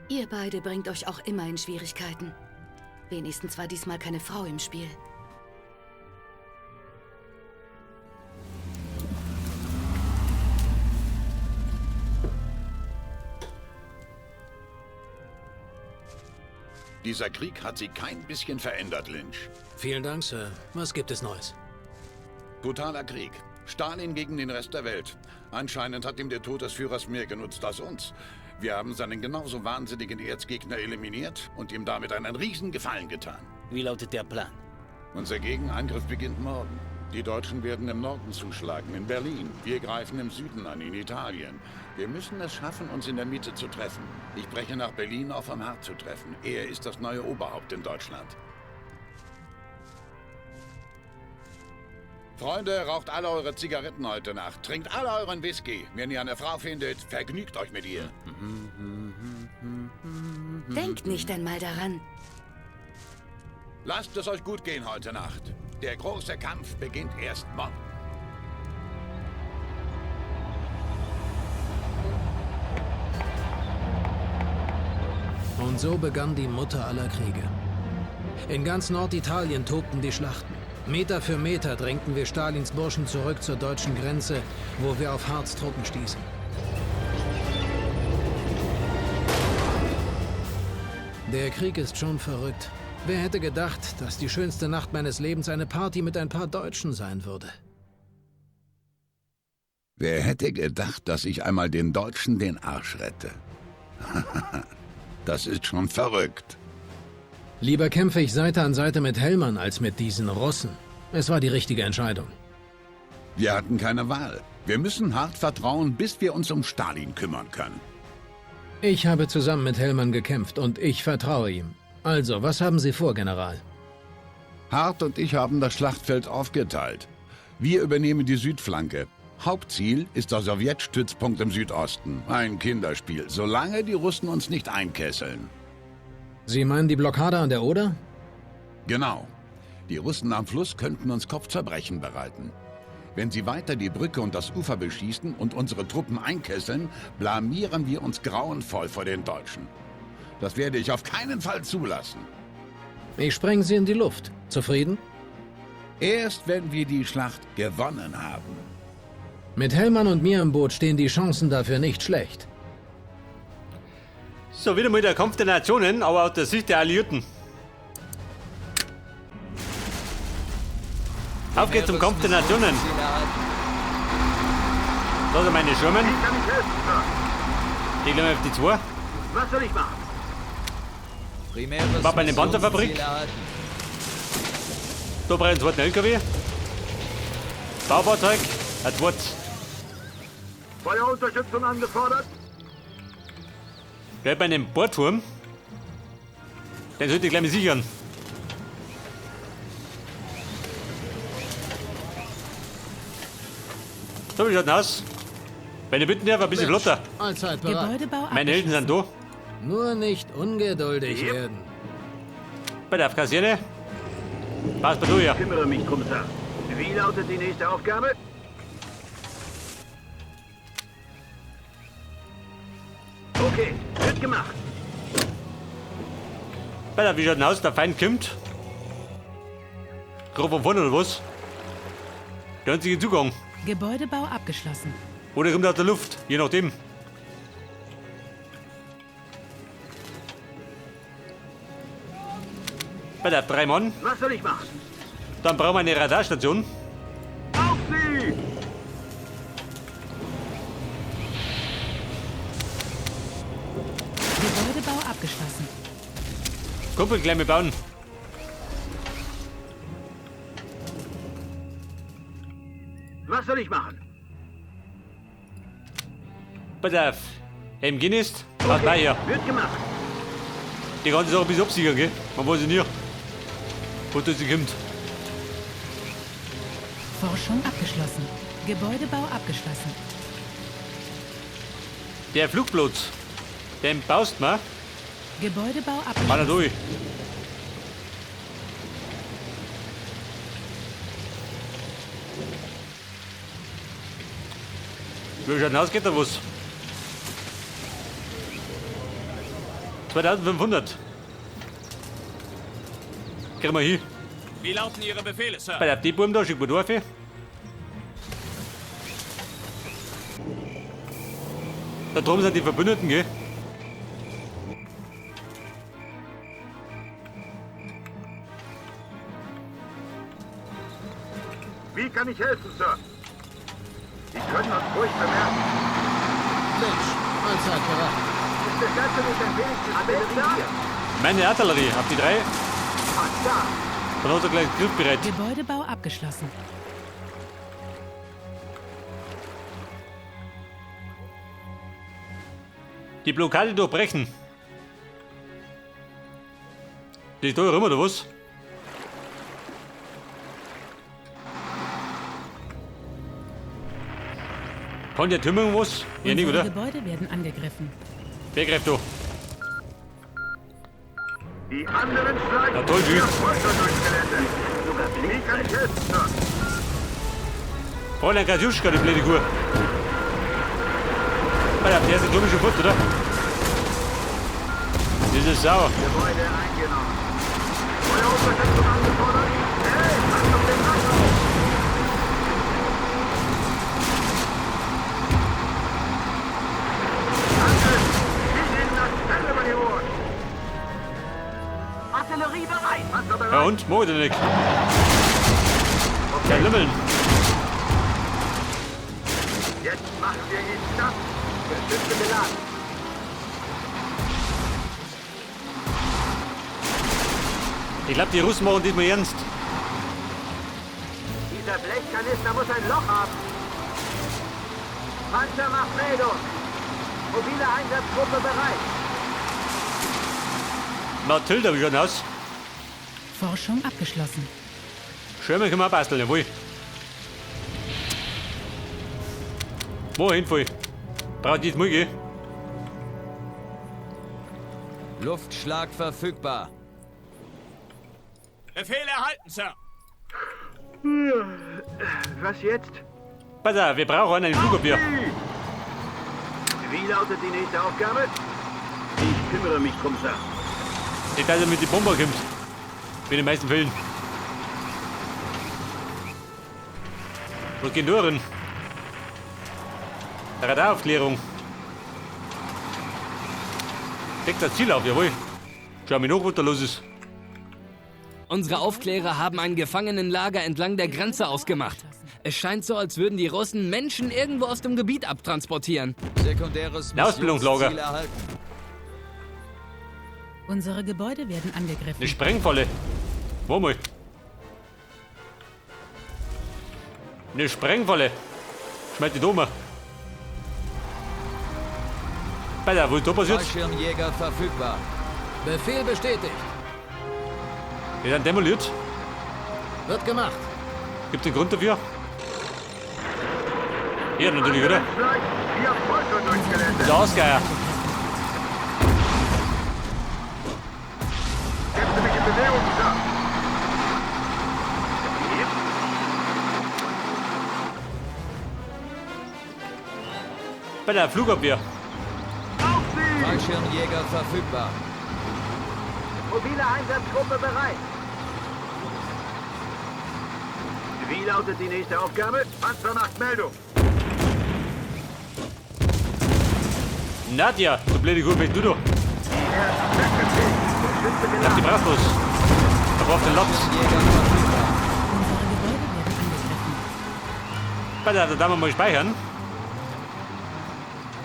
Ihr beide bringt euch auch immer in Schwierigkeiten. Wenigstens war diesmal keine Frau im Spiel. Dieser Krieg hat sie kein bisschen verändert, Lynch. Vielen Dank, Sir. Was gibt es Neues? Brutaler Krieg. Stalin gegen den Rest der Welt. Anscheinend hat ihm der Tod des Führers mehr genutzt als uns. Wir haben seinen genauso wahnsinnigen Erzgegner eliminiert und ihm damit einen riesen Gefallen getan. Wie lautet der Plan? Unser Gegenangriff beginnt morgen. Die Deutschen werden im Norden zuschlagen, in Berlin. Wir greifen im Süden an, in Italien. Wir müssen es schaffen, uns in der Mitte zu treffen. Ich breche nach Berlin auf, um Hart zu treffen. Er ist das neue Oberhaupt in Deutschland. Freunde, raucht alle eure Zigaretten heute Nacht. Trinkt alle euren Whisky. Wenn ihr eine Frau findet, vergnügt euch mit ihr. Denkt nicht einmal daran. Lasst es euch gut gehen heute Nacht. Der große Kampf beginnt erst morgen. Und so begann die Mutter aller Kriege. In ganz Norditalien tobten die Schlachten. Meter für Meter drängten wir Stalins Burschen zurück zur deutschen Grenze, wo wir auf Harts Truppen stießen. Der Krieg ist schon verrückt. Wer hätte gedacht, dass die schönste Nacht meines Lebens eine Party mit ein paar Deutschen sein würde? Wer hätte gedacht, dass ich einmal den Deutschen den Arsch rette? Das ist schon verrückt. Lieber kämpfe ich Seite an Seite mit Hellmann als mit diesen Russen. Es war die richtige Entscheidung. Wir hatten keine Wahl. Wir müssen Hart vertrauen, bis wir uns um Stalin kümmern können. Ich habe zusammen mit Hellmann gekämpft und ich vertraue ihm. Also, was haben Sie vor, General? Hart und ich haben das Schlachtfeld aufgeteilt. Wir übernehmen die Südflanke. Hauptziel ist der Sowjetstützpunkt im Südosten. Ein Kinderspiel, solange die Russen uns nicht einkesseln. Sie meinen die Blockade an der Oder? Genau. Die Russen am Fluss könnten uns Kopfzerbrechen bereiten. Wenn sie weiter die Brücke und das Ufer beschießen und unsere Truppen einkesseln, blamieren wir uns grauenvoll vor den Deutschen. Das werde ich auf keinen Fall zulassen. Ich spreng Sie in die Luft. Zufrieden? Erst wenn wir die Schlacht gewonnen haben. Mit Hellmann und mir im Boot stehen die Chancen dafür nicht schlecht. So, wieder mal der Kampf der Nationen, aber aus der Sicht der Alliierten. Auf geht's zum Kampf der Nationen. Da sind meine Schirmen. Die gehen auf die 2. Was soll ich machen? War bei einer Panzerfabrik. Da brauche ich einen zweiten LKW. Baufahrzeug, ein zweites. Feuerunterstützung angefordert? Gleich bei einem Bohrturm. Den sollte ich gleich mal sichern. So, wie schaut denn aus? Wenn ihr bitten darf, ein bisschen flotter. Allzeit bereit. Gebäudebau Meine Helden sind da. Nur nicht ungeduldig werden. Bei der Kaserne. Pass bei du hier. Ich kümmere mich drum, Sir. Wie lautet die nächste Aufgabe? Okay, wird gemacht. Bei der, wie schaut denn aus? Der Feind kommt. Grob von vorne oder was? Der einzige Zugang. Gebäudebau abgeschlossen. Oder kommt er aus der Luft, je nachdem. Bei der 3 Mann. Was soll ich machen? Dann brauchen wir eine Radarstation. Auf Sie! Gebäudebau abgeschlossen. Kumpel, gleich mal bauen. Was soll ich machen? Bei der Guinness. Was bei hier? Wird gemacht. Die ganze Sache bis absichern, gell? Man weiß ja nie. Wo das kommt. Forschung abgeschlossen. Gebäudebau abgeschlossen. Der Flugplatz. Den baust man. Gebäudebau Mal abgeschlossen. durch. Wie schaut denn aus, geht da was? 2500. Kriegen wir hin. Wie lauten Ihre Befehle, Sir? Bei der die Buben da schicken wir durch. Da drüben sind die Verbündeten, gell? Wie kann ich helfen, Sir? Sie können uns ruhig bemerken. Mensch, Mahlzeit bereit. Ist der Ganze nicht ein wenig zu spät da? Meine Artillerie, habt ihr 3? Ach, da. Von uns gleich griffbereit. Gebäudebau abgeschlossen. Die Blockade durchbrechen. Die ist da rum, oder was? Kann der Tümmung was? Ja, nicht, Unsere oder? Gebäude werden angegriffen. Wer greift da? Die anderen schlagen Na toll, wie? ihr Polster durchs Gelände. Wie kann ich helfen, Sir? Fräulein Katjuschka, die blöde Kur. Alter, der ist ein komischer Fuß, oder? Das ist sauer. Gebäude eingenommen. Neue Unterstützung angefordert. Hey, mach doch den Rand auf. Danke. Gib ihnen das Fell über die Ohren. Artillerie bereit. Panzer bereit. Ja und? Mo denn nicht? Kein Limmeln. Jetzt machen wir ihn knapp. Geschütze geladen. Ich glaube, die Russen machen diesmal ernst. Dieser Blechkanister muss ein Loch haben. Panzer macht Meldung. Mobile Einsatzgruppe bereit. Mathilda, wie schaut denn aus? Forschung abgeschlossen. Schirme können wir basteln, jawohl. Wo hinfall? Braucht die jetzt mal gehen? Luftschlag verfügbar. Befehl erhalten, Sir. Was jetzt? Pass auf, wir brauchen einen Flugabwehr. Wie lautet die nächste Aufgabe? Ich kümmere mich drum, Sir. Nicht, dass er mit den Bomber kommt. Wie in den meisten Fällen. Was geht da rein? Radaraufklärung. Deckt das Ziel auf, jawohl. Schau mir noch, was da los ist. Unsere Aufklärer haben ein Gefangenenlager entlang der Grenze ausgemacht. Es scheint so, als würden die Russen Menschen irgendwo aus dem Gebiet abtransportieren. Sekundäres Eine Ausbildungslager. Missionsziel erhalten. Unsere Gebäude werden angegriffen. Eine Sprengfalle. Wo mal? Eine Sprengfalle. Schmeiß die da mal. Alter, wo ist da passiert? Fallschirmjäger verfügbar. Befehl bestätigt. Wir sind demoliert. Wird gemacht. Gibt es einen Grund dafür? Ja, natürlich, oder? Gleich, wir Polster durchs Gelände. Der Ausgeier. Setzen mich in Bewegung, Sir. Bei der Flugabwehr. Auf Sie! Fallschirmjäger verfügbar. Mobile Einsatzgruppe bereit. Wie lautet die nächste Aufgabe? Panzer macht Meldung. Nadja, du blöde Kuh, du doch. Er ist weggefegt. Geschütze Lass die geladen. Bratwurst. Da braucht den Lotz. Jäger verfügbar. Unsere Gebäude werden angegriffen. Bei der Dame mal speichern.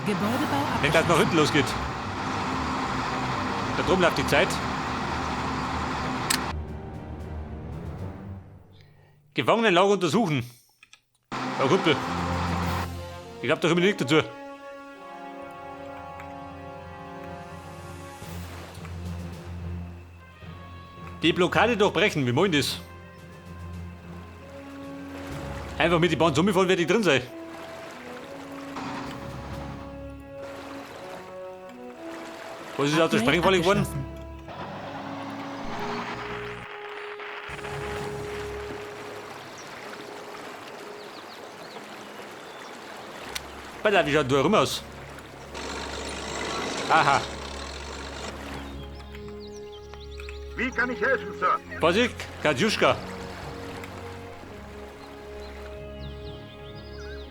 Gebäudebau Denkt, dass es nach hinten losgeht. Da drüben läuft die Zeit. Gefangenenlager untersuchen. Frau Kuppel. Ich glaube, da kommen wir nicht dazu. Die Blockade durchbrechen, wie meint das? Einfach mit die Bahn zusammenfahren, werde ich drin sein. Was ist aus der Sprengfalle geworden? abgeschlossen. Alter, wie schaut da rum aus? Aha. Wie kann ich helfen, Sir? Vorsicht, Katjuschka.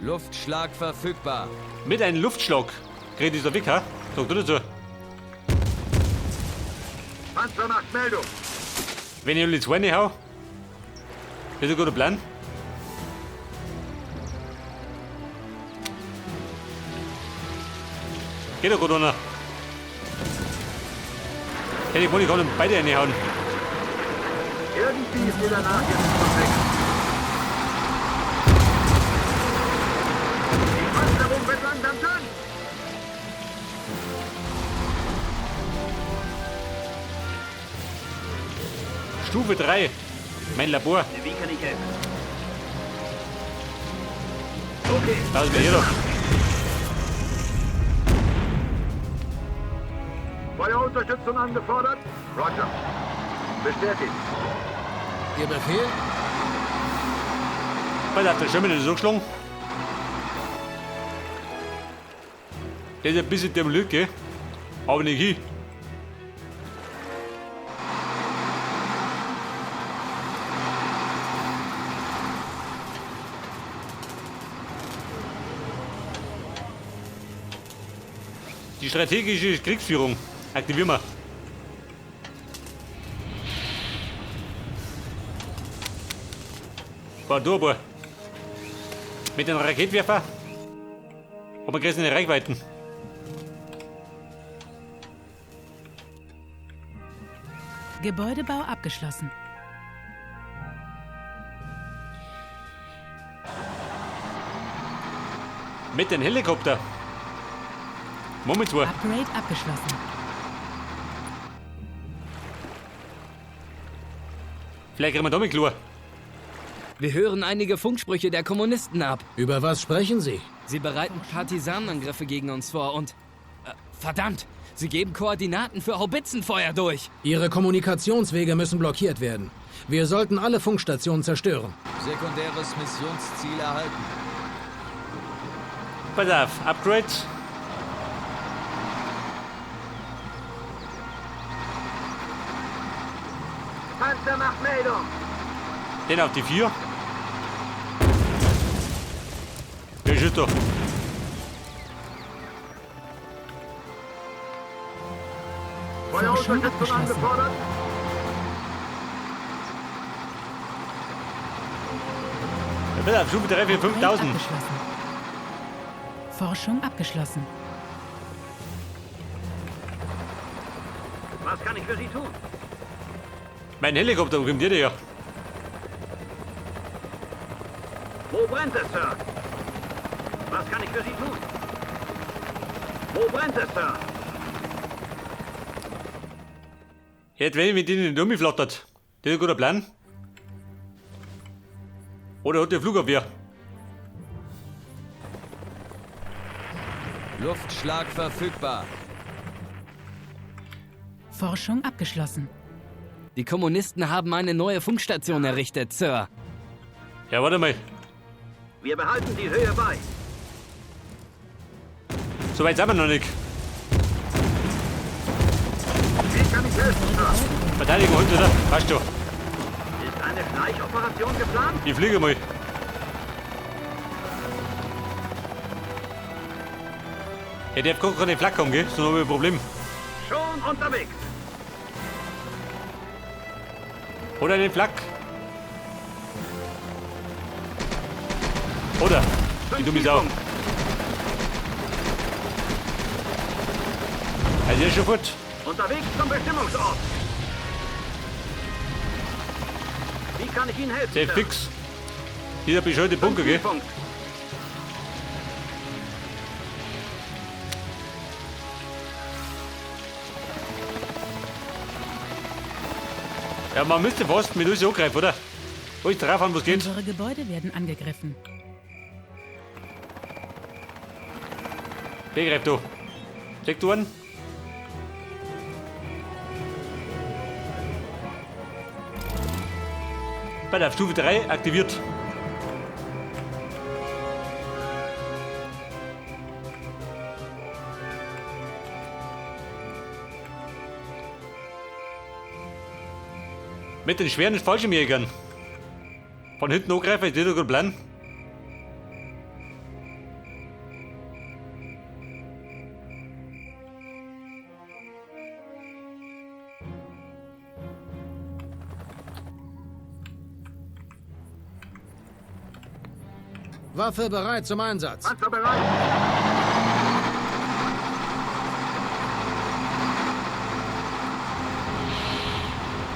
Luftschlag verfügbar. Mit einem Luftschlag. Kriegt dieser weg, ha? Sag du dazu. Panzer macht Meldung. Wenn ich alle zwei hau. Das ist ein guter Plan. Geht doch gut, oder? Hätte ich wohl nicht beide reinhauen. Irgendwie ist jeder nach jetzt weg. Die Panzerung wird langsam dünn. Stufe 3. Mein Labor. Wie kann ich helfen? Okay. Da ist mir hier doch. Feuerunterstützung angefordert. Roger. Bestätigt. Ihr Befehl? Weil da hat der Schirm nicht so geschlagen. Der ist ein bisschen dem Lücke. Aber nicht hin. Die strategische Kriegsführung aktivieren wir. War durchbar. Mit den Raketenwerfer. Aber wir kriegen eine Reichweiten. Gebäudebau abgeschlossen. Mit den Helikopter. Moment zwei. Upgrade abgeschlossen. Vielleicht kriegen wir damit klar. Wir hören einige Funksprüche der Kommunisten ab. Über was sprechen Sie? Sie bereiten Partisanenangriffe gegen uns vor und... verdammt! Sie geben Koordinaten für Haubitzenfeuer durch. Ihre Kommunikationswege müssen blockiert werden. Wir sollten alle Funkstationen zerstören. Sekundäres Missionsziel erhalten. Pass auf, Upgrade. Panzer macht Meldung. Den auf die 4. Der ist doch. Feuerunterstützung angefordert. Pass auf, Stufe 3 für Upgrade 5000. abgeschlossen. Forschung abgeschlossen. Was kann ich für Sie tun? Mein Helikopter kommt dir ja. Wo brennt es, Sir? Was kann ich für Sie tun? Wo brennt es, Sir? Jetzt, wenn ich mit denen in den flattert. Das ist ein guter Plan. Oder hat der Flugabwehr? Luftschlag verfügbar. Forschung abgeschlossen. Die Kommunisten haben eine neue Funkstation errichtet, Sir. Ja, warte mal. Wir behalten die Höhe bei. So weit sind wir noch nicht. Wie kann ich helfen, Sir? Verteidigung uns, oder? Passt doch. Ist eine Schleichoperation geplant? Ich fliege mal. Ja, der hat gar keine Flak haben, gell? Sonst haben wir ein Problem. Schon unterwegs. Oder den Flak. Oder? Die dumme Sau. Also, der ist schon gut. Unterwegs zum Bestimmungsort. Wie kann ich Ihnen helfen, Sehr Sir? fix. Dieser bescheuerte Bunker, gell? Punkt. Ja, man müsste fast mit uns angreifen, oder? Wo ist drauf an, was geht? Unsere Gebäude werden angegriffen. Wer greift da? Sektoren? Bei der Stufe 3 aktiviert. Mit den schweren Fallschirmjägern. Von hinten angreifen, ist das ein Plan? Waffe bereit zum Einsatz. Panzer bereit.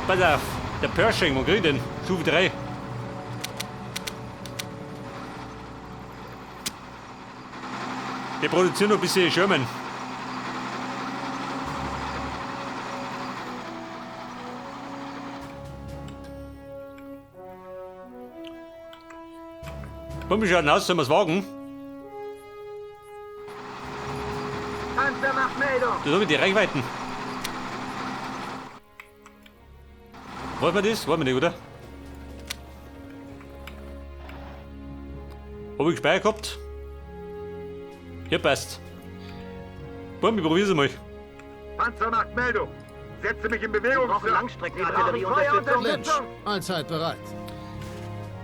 Pass auf, der Pershing, wo krieg ich den? Stufe 3. Wir produzieren noch ein bisschen Sherman. Komm, schauen aus, sollen wir es wagen? Panzer macht Meldung. Das haben die Reichweiten. Wollen wir das? Wollen wir nicht, oder? Hab ich gespeichert gehabt? Ja, passt. Komm, ich probier's mal. Panzer macht Meldung. Setze mich in Bewegung. Wir brauchen Langstreckenartillerieunterstützung. Lynch, allzeit bereit.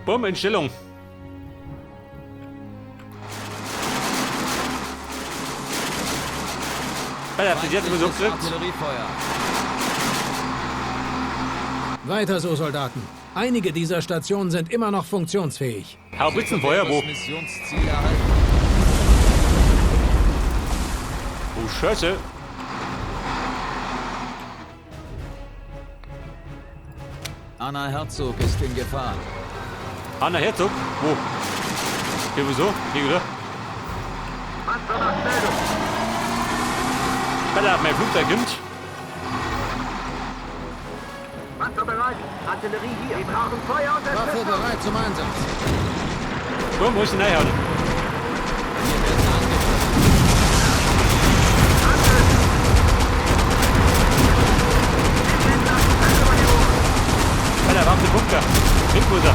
Bumm, in Stellung. Alter, das jetzt mal so gekriegt. Artilleriefeuer. Weiter so, Soldaten. Einige dieser Stationen sind immer noch funktionsfähig. Haubitzenfeuer, wo? Missionsziel erhalten. Oh, Scheiße. Anna Herzog ist in Gefahr. Anna Herzog? Wo? Hier, wieso? Hier, oder? Panzer macht Meldung. Alter, mein Flugzeug kommt. Panzer bereit. Artillerie hier. Wir brauchen Waffe Feuerunterstützung. bereit zum Einsatz. Komm, wo ist denn reinhauen? Alter, warte, Bunker. Hinten muss er.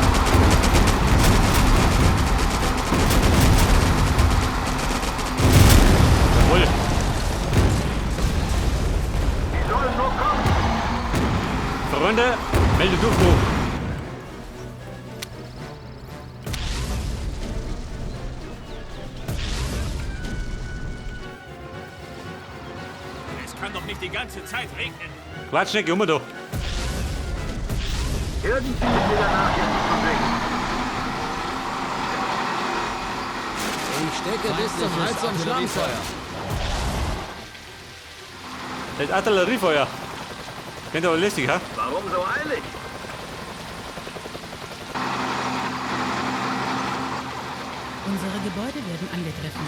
Jawohl. Die sollen nur kommen. Freunde, melde Durchbruch. Es kann doch nicht die ganze Zeit regnen. Quatsch nicht, geh da. Irgendwie ist wieder Nachrichten zu bringen. Ich stecke bis zum Hals am Schlammfeuer. Das ist Artilleriefeuer. Kennt ihr aber lästig, ha? Warum so eilig? Unsere Gebäude werden angegriffen.